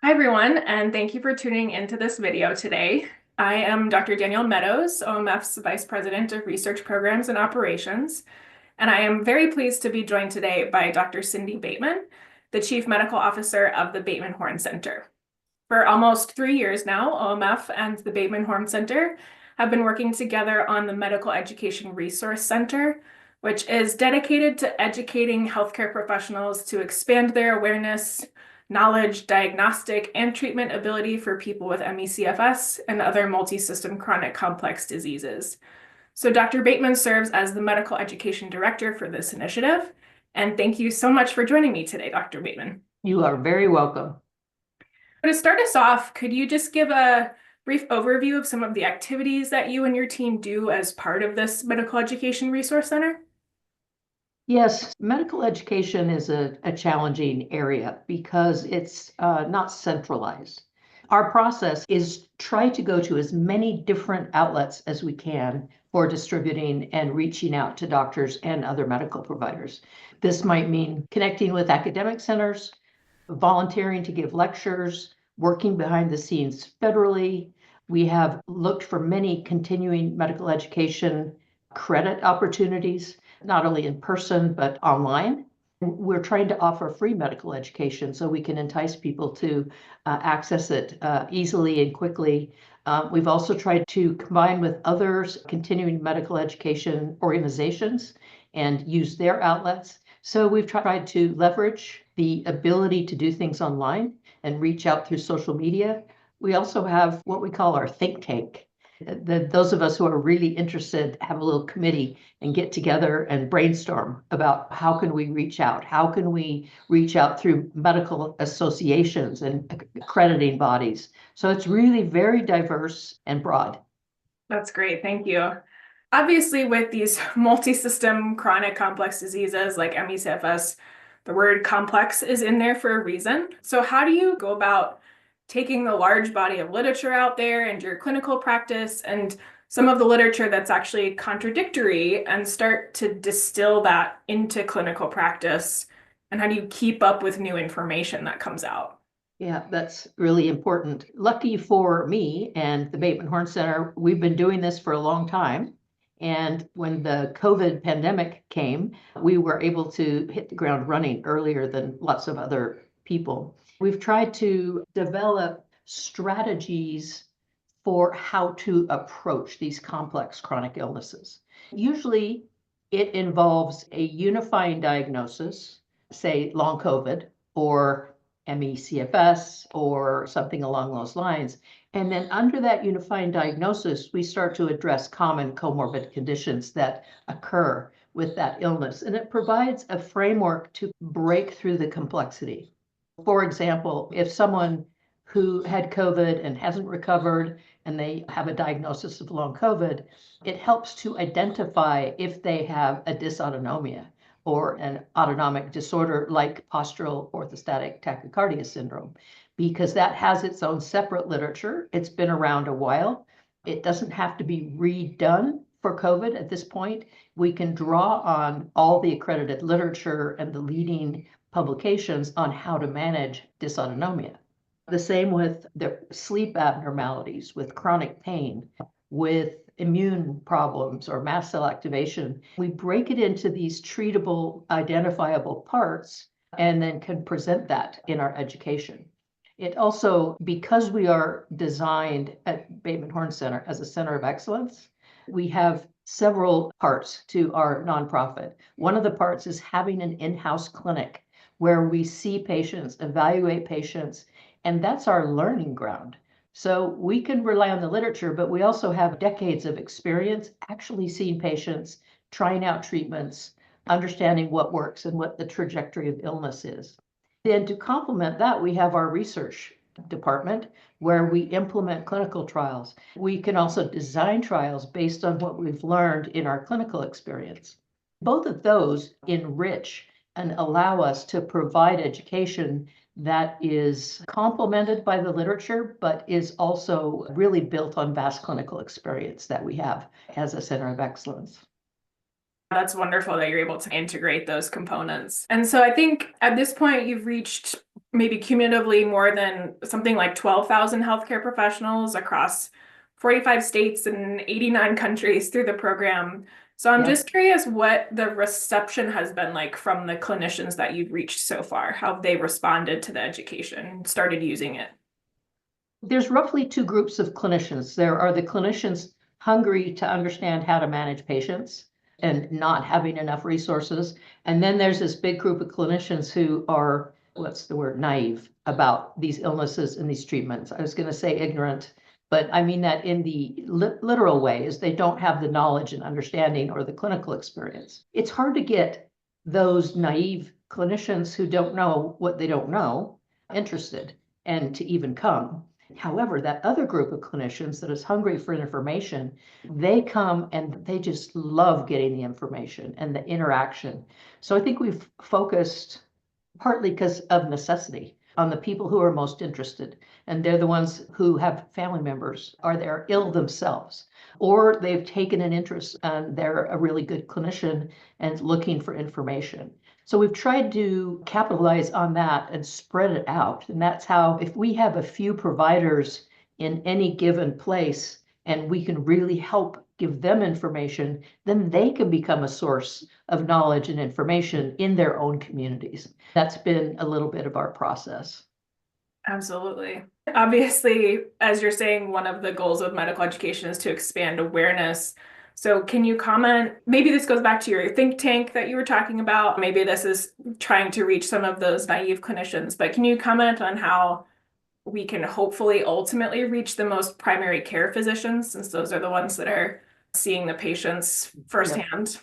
Hi, everyone, and thank you for tuning into this video today. I am Dr. Danielle Meadows, OMF's Vice President of Research Programs and Operations, and I am very pleased to be joined today by Dr. Cindy Bateman, the Chief Medical Officer of the Bateman Horne Center. For almost 3 years now, OMF and the Bateman Horne Center have been working together on the Medical Education Resource Center, which is dedicated to educating healthcare professionals to expand their awareness, knowledge, diagnostic, and treatment ability for people with ME/CFS and other multi-system chronic complex diseases. So Dr. Bateman serves as the Medical Education Director for this initiative, and thank you so much for joining me today, Dr. Bateman. You are very welcome. To start us off, could you just give a brief overview of some of the activities that you and your team do as part of this Medical Education Resource Center? Yes, medical education is a challenging area because it's not centralized. Our process is try to go to as many different outlets as we can for distributing and reaching out to doctors and other medical providers. This might mean connecting with academic centers, volunteering to give lectures, working behind the scenes federally. We have looked for many continuing medical education credit opportunities, not only in person, but online. We're trying to offer free medical education so we can entice people to access it easily and quickly. We've also tried to combine with others continuing medical education organizations and use their outlets. So we've tried to leverage the ability to do things online and reach out through social media. We also have what we call our think tank. Those of us who are really interested have a little committee and get together and brainstorm about how can we reach out? How can we reach out through medical associations and accrediting bodies? So it's really very diverse and broad. That's great, thank you. Obviously, with these multi-system chronic complex diseases like ME/CFS, the word complex is in there for a reason. So how do you go about taking the large body of literature out there and your clinical practice and some of the literature that's actually contradictory and start to distill that into clinical practice? And how do you keep up with new information that comes out? Yeah, that's really important. Lucky for me and the Bateman Horne Center, we've been doing this for a long time. And when the COVID pandemic came, we were able to hit the ground running earlier than lots of other people. We've tried to develop strategies for how to approach these complex chronic illnesses. Usually it involves a unifying diagnosis, say long COVID or ME/CFS or something along those lines. And then under that unifying diagnosis, we start to address common comorbid conditions that occur with that illness. And it provides a framework to break through the complexity. For example, if someone who had COVID and hasn't recovered and they have a diagnosis of long COVID, it helps to identify if they have a dysautonomia or an autonomic disorder like postural orthostatic tachycardia syndrome, because that has its own separate literature. It's been around a while. It doesn't have to be redone for COVID at this point. We can draw on all the accredited literature and the leading publications on how to manage dysautonomia. The same with the sleep abnormalities, with chronic pain, with immune problems or mast cell activation. We break it into these treatable, identifiable parts and then can present that in our education. It also, because we are designed at Bateman Horne Center as a center of excellence, we have several parts to our nonprofit. One of the parts is having an in-house clinic where we see patients, evaluate patients, and that's our learning ground. So we can rely on the literature, but we also have decades of experience actually seeing patients, trying out treatments, understanding what works and what the trajectory of illness is. Then to complement that, we have our research department where we implement clinical trials. We can also design trials based on what we've learned in our clinical experience. Both of those enrich and allow us to provide education that is complemented by the literature, but is also really built on vast clinical experience that we have as a center of excellence. That's wonderful that you're able to integrate those components. And so I think at this point, you've reached maybe cumulatively more than something like 12,000 healthcare professionals across 45 states and 89 countries through the program. So I'm Yes. just curious what the reception has been like from the clinicians that you've reached so far, how they responded to the education, started using it. There's roughly two groups of clinicians. There are the clinicians hungry to understand how to manage patients and not having enough resources. And then there's this big group of clinicians who are, what's the word, naive about these illnesses and these treatments. I was going to say ignorant, but I mean that in the literal way, is they don't have the knowledge and understanding or the clinical experience. It's hard to get those naive clinicians who don't know what they don't know interested and to even come. However, that other group of clinicians that is hungry for information, they come and they just love getting the information and the interaction. So I think we've focused, partly because of necessity, on the people who are most interested. And they're the ones who have family members, or they're ill themselves, or they've taken an interest and they're a really good clinician and looking for information. So we've tried to capitalize on that and spread it out. And that's how, if we have a few providers in any given place and we can really help give them information, then they can become a source of knowledge and information in their own communities. That's been a little bit of our process. Absolutely. Obviously, as you're saying, one of the goals of medical education is to expand awareness. So, can you comment? Maybe this goes back to your think tank that you were talking about. Maybe this is trying to reach some of those naive clinicians, but can you comment on how we can hopefully ultimately reach the most primary care physicians, since those are the ones that are seeing the patients Yep. firsthand?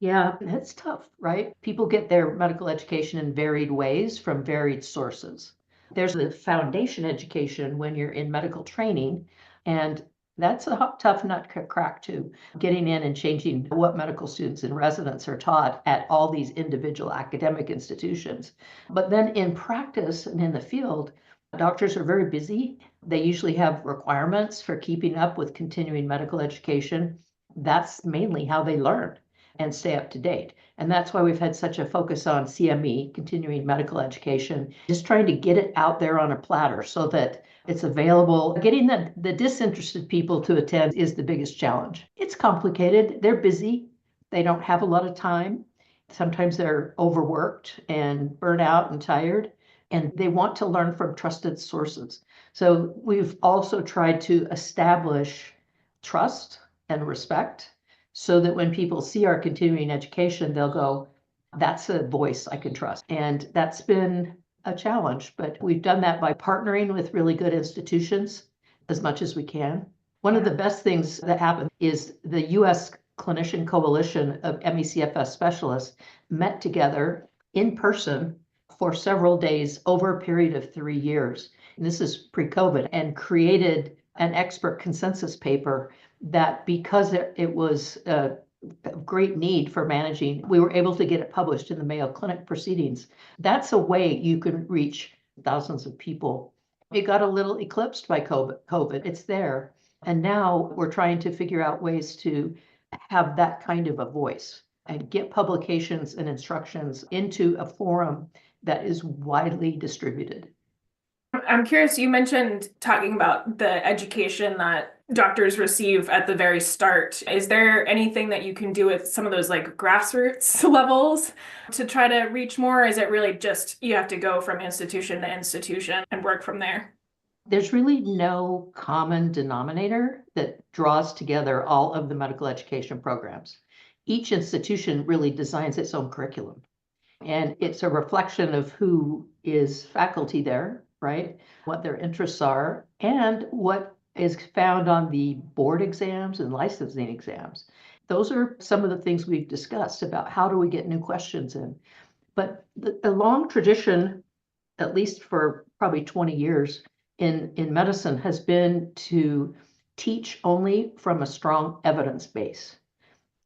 Yeah, it's tough, right? People get their medical education in varied ways from varied sources. There's the foundation education when you're in medical training, and that's a tough nut to crack too. Getting in and changing what medical students and residents are taught at all these individual academic institutions. But then in practice and in the field, doctors are very busy. They usually have requirements for keeping up with continuing medical education. That's mainly how they learn and stay up to date. And that's why we've had such a focus on CME, continuing medical education, just trying to get it out there on a platter so that it's available. Getting the disinterested people to attend is the biggest challenge. It's complicated. They're busy. They don't have a lot of time. Sometimes they're overworked and burnt out and tired, and they want to learn from trusted sources. So we've also tried to establish trust and respect so that when people see our continuing education, they'll go, that's a voice I can trust. And that's been a challenge, but we've done that by partnering with really good institutions as much as we can. One of the best things that happened is the US Clinician Coalition of MECFS specialists met together in person for several days over a period of 3 years. And this is pre-COVID, and created an expert consensus paper that, because it was a great need for managing, we were able to get it published in the Mayo Clinic Proceedings. That's a way you can reach thousands of people. It got a little eclipsed by COVID. It's there. And now we're trying to figure out ways to have that kind of a voice and get publications and instructions into a forum that is widely distributed. I'm curious, you mentioned talking about the education that doctors receive at the very start. Is there anything that you can do with some of those like grassroots levels to try to reach more? Or is it really just you have to go from institution to institution and work from there? There's really no common denominator that draws together all of the medical education programs. Each institution really designs its own curriculum, and it's a reflection of who is faculty there, right? What their interests are, and what is found on the board exams and licensing exams. Those are some of the things we've discussed about how do we get new questions in. But the long tradition, at least for probably 20 years in medicine, has been to teach only from a strong evidence base.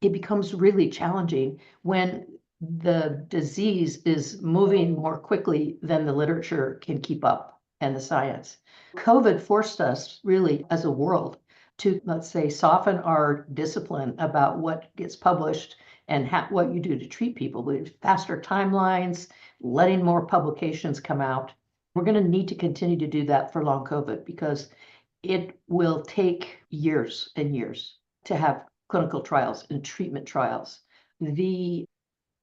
It becomes really challenging when the disease is moving more quickly than the literature can keep up and the science. COVID forced us really as a world to, let's say, soften our discipline about what gets published and what you do to treat people with faster timelines, letting more publications come out. We're going to need to continue to do that for long COVID because it will take years and years to have clinical trials and treatment trials. The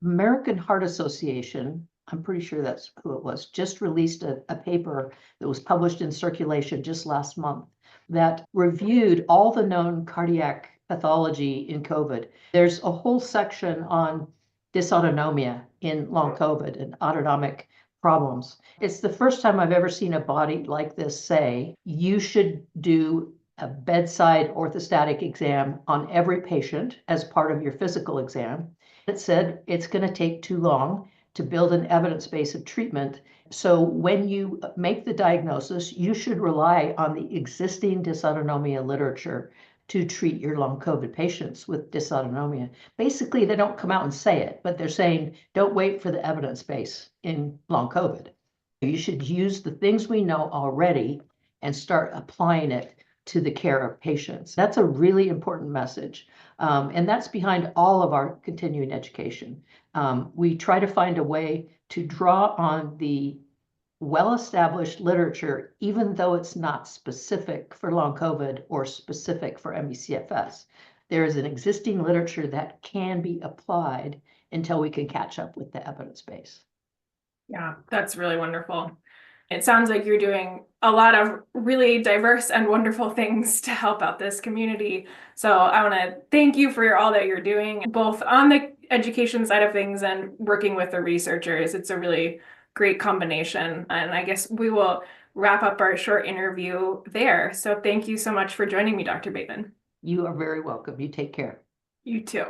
American Heart Association, I'm pretty sure that's who it was, just released a paper that was published in Circulation just last month that reviewed all the known cardiac pathology in COVID. There's a whole section on dysautonomia in long COVID and autonomic problems. It's the first time I've ever seen a body like this say, you should do a bedside orthostatic exam on every patient as part of your physical exam. It said it's going to take too long to build an evidence base of treatment. So when you make the diagnosis, you should rely on the existing dysautonomia literature to treat your long COVID patients with dysautonomia. Basically, they don't come out and say it, but they're saying, don't wait for the evidence base in long COVID. You should use the things we know already and start applying it to the care of patients. That's a really important message. And that's behind all of our continuing education. We try to find a way to draw on the well-established literature, even though it's not specific for long COVID or specific for ME/CFS. There is an existing literature that can be applied until we can catch up with the evidence base. Yeah, that's really wonderful. It sounds like you're doing a lot of really diverse and wonderful things to help out this community. So I want to thank you for all that you're doing, both on the education side of things and working with the researchers. It's a really great combination. And I guess we will wrap up our short interview there. So thank you so much for joining me, Dr. Bateman. You are very welcome. You take care. You too.